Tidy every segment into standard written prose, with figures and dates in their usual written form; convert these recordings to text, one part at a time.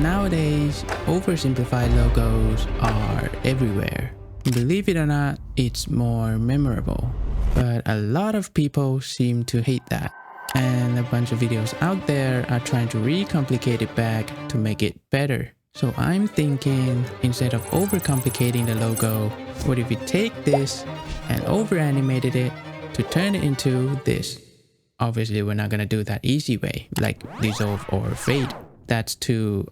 Nowadays, oversimplified logos are everywhere. Believe it or not, it's more memorable. But a lot of people seem to hate that. And a bunch of videos out there are trying to recomplicate it back to make it better. So I'm thinking, instead of overcomplicating the logo, what if we take this and over-animated it to turn it into this? Obviously, we're not gonna do it that easy way, like dissolve or fade. That's too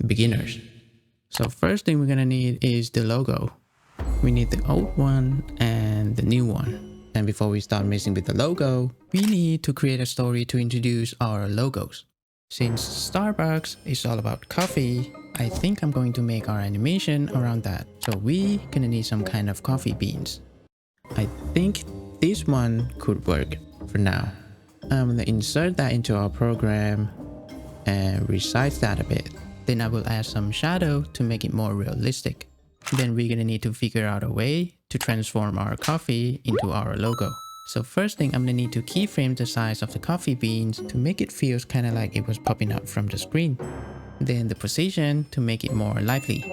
beginners. So first thing we're gonna need is the logo. We need the old one and the new one. And before we start messing with the logo, we need to create a story to introduce our logos. Since Starbucks is all about coffee, I think I'm going to make our animation around that. So we gonna need some kind of coffee beans. I think this one could work for now. I'm gonna insert that into our program and resize that a bit. Then I will add some shadow to make it more realistic. Then we're gonna need to figure out a way to transform our coffee into our logo. So first thing, I'm gonna need to keyframe the size of the coffee beans to make it feel kind of like it was popping out from the screen. Then the position to make it more lively.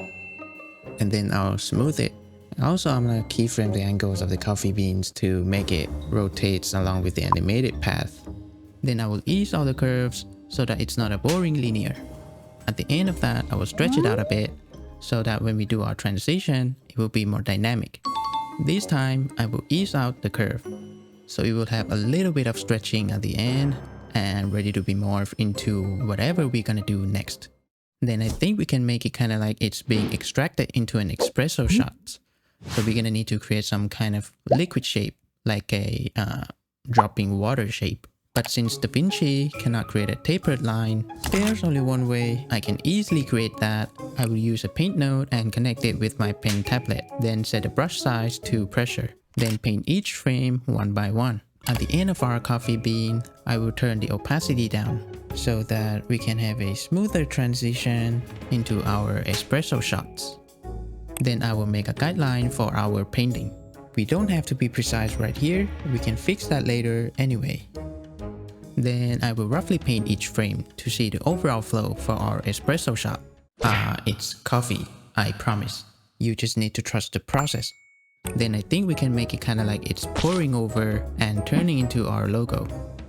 And then I'll smooth it. Also, I'm gonna keyframe the angles of the coffee beans to make it rotate along with the animated path. Then I will ease all the curves so that it's not a boring linear. At the end of that, I will stretch it out a bit so that when we do our transition, it will be more dynamic. This time, I will ease out the curve. So it will have a little bit of stretching at the end and ready to be morphed into whatever we're gonna do next. Then I think we can make it kind of like it's being extracted into an espresso shot. So we're gonna need to create some kind of liquid shape, like a dropping water shape. But since Davinci cannot create a tapered line, there's only one way I can easily create that. I will use a paint node and connect it with my pen tablet. Then set the brush size to pressure. Then paint each frame one by one. At the end of our coffee bean, I will turn the opacity down so that we can have a smoother transition into our espresso shots. Then I will make a guideline for our painting. We don't have to be precise right here, we can fix that later anyway. Then I will roughly paint each frame to see the overall flow for our espresso shot. It's coffee, I promise. You just need to trust the process. Then I think we can make it kind of like it's pouring over and turning into our logo.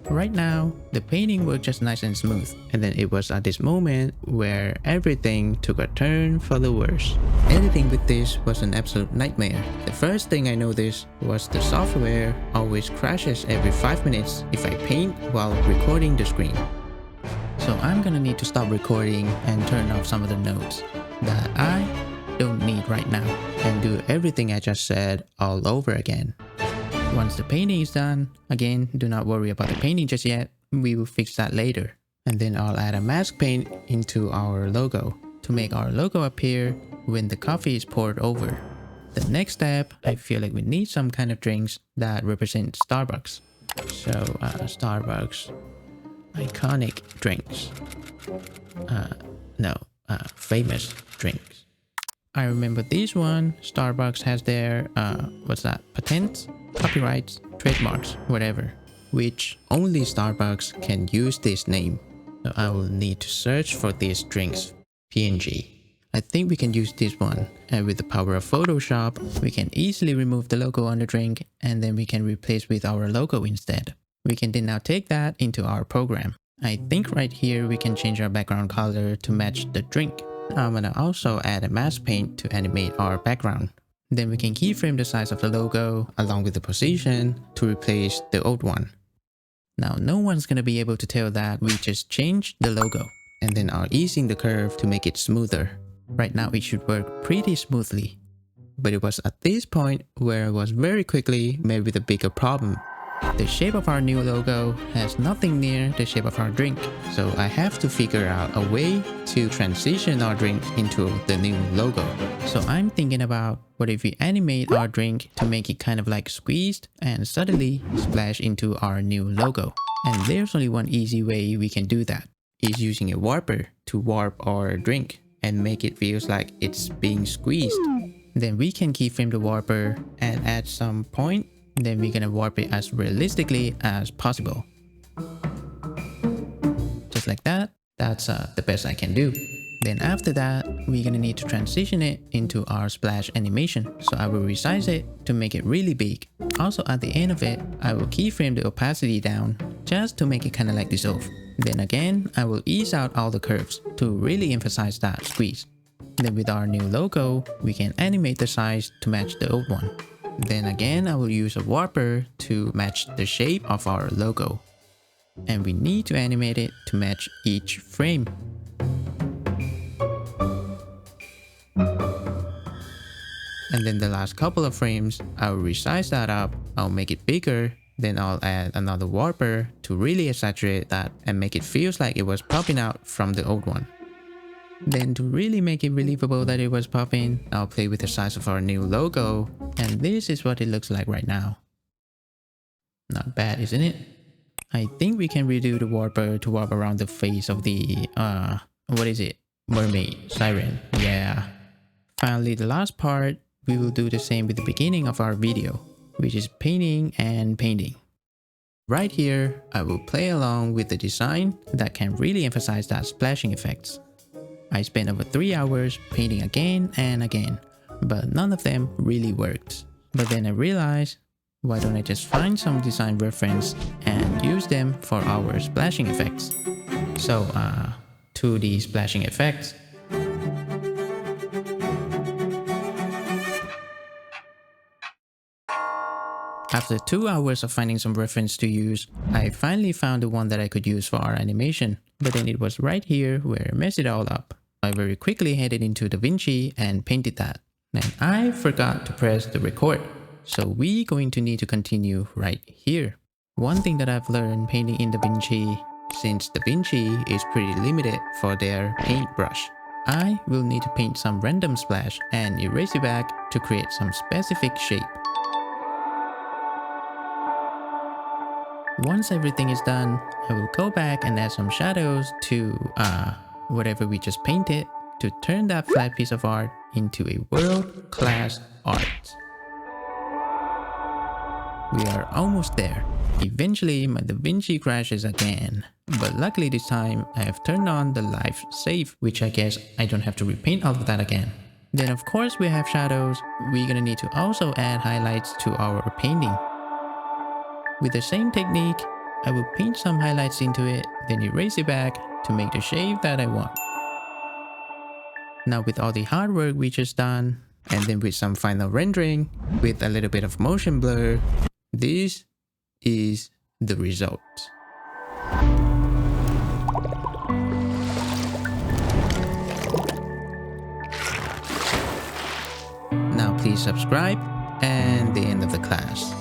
Right now, the painting worked just nice and smooth. And then it was at this moment where everything took a turn for the worse. Editing with this was an absolute nightmare. The first thing I noticed was the software always crashes every 5 minutes if I paint while recording the screen. So I'm gonna need to stop recording and turn off some of the notes that I don't need right now and do everything I just said all over again. Once the painting is done, again, do not worry about the painting just yet, we will fix that later. And then I'll add a mask paint into our logo to make our logo appear when the coffee is poured over. The next step, I feel like we need some kind of drinks that represent Starbucks. So Starbucks iconic drinks. Famous drinks. I remember this one, Starbucks has their, patents? Copyrights, trademarks, whatever, which only Starbucks can use this name. So I will need to search for these drinks, PNG. I think we can use this one, and with the power of Photoshop, we can easily remove the logo on the drink and then we can replace with our logo instead. We can then now take that into our program. I think right here we can change our background color to match the drink. I'm gonna also add a mask paint to animate our background. Then we can keyframe the size of the logo along with the position to replace the old one. Now no one's gonna be able to tell that we just changed the logo and then are easing the curve to make it smoother. Right now it should work pretty smoothly. But it was at this point where I was very quickly met with a bigger problem. The shape of our new logo has nothing near the shape of our drink, so I have to figure out a way to transition our drink into the new logo. So I'm thinking about what if we animate our drink to make it kind of like squeezed and suddenly splash into our new logo. And there's only one easy way we can do that, is using a warper to warp our drink and make it feel like it's being squeezed. Then we can keyframe the warper and add some point. Then we're gonna warp it as realistically as possible. Just like that. That's the best I can do. Then after that, we're gonna need to transition it into our splash animation. So I will resize it to make it really big. Also at the end of it, I will keyframe the opacity down just to make it kind of like dissolve. Then again, I will ease out all the curves to really emphasize that squeeze. Then with our new logo, we can animate the size to match the old one. Then again, I will use a warper to match the shape of our logo. And we need to animate it to match each frame. And then the last couple of frames, I'll resize that up, I'll make it bigger, then I'll add another warper to really exaggerate that and make it feels like it was popping out from the old one. Then to really make it believable that it was popping, I'll play with the size of our new logo, and this is what it looks like right now. Not bad, isn't it? I think we can redo the warper to warp around the face of the, what is it? Mermaid, siren, yeah. Finally, the last part, we will do the same with the beginning of our video, which is painting and painting. Right here, I will play along with the design that can really emphasize that splashing effects. I spent over 3 hours painting again and again, but none of them really worked. But then I realized, why don't I just find some design reference and use them for our splashing effects? So, 2D splashing effects. After 2 hours of finding some reference to use, I finally found the one that I could use for our animation, but then it was right here where I messed it all up. I very quickly headed into Davinci and painted that. And I forgot to press the record, so we're going to need to continue right here. One thing that I've learned painting in Davinci, since Davinci is pretty limited for their paintbrush, I will need to paint some random splash and erase it back to create some specific shape. Once everything is done, I will go back and add some shadows to whatever we just painted to turn that flat piece of art into a world-class art. We are almost there. Eventually, my Davinci crashes again. But luckily this time, I have turned on the live save, which I guess I don't have to repaint all of that again. Then of course we have shadows. We're gonna need to also add highlights to our painting. With the same technique, I will paint some highlights into it, then erase it back to make the shape that I want. Now with all the hard work we just done, and then with some final rendering, with a little bit of motion blur, this is the result. Now please subscribe, and the end of the class.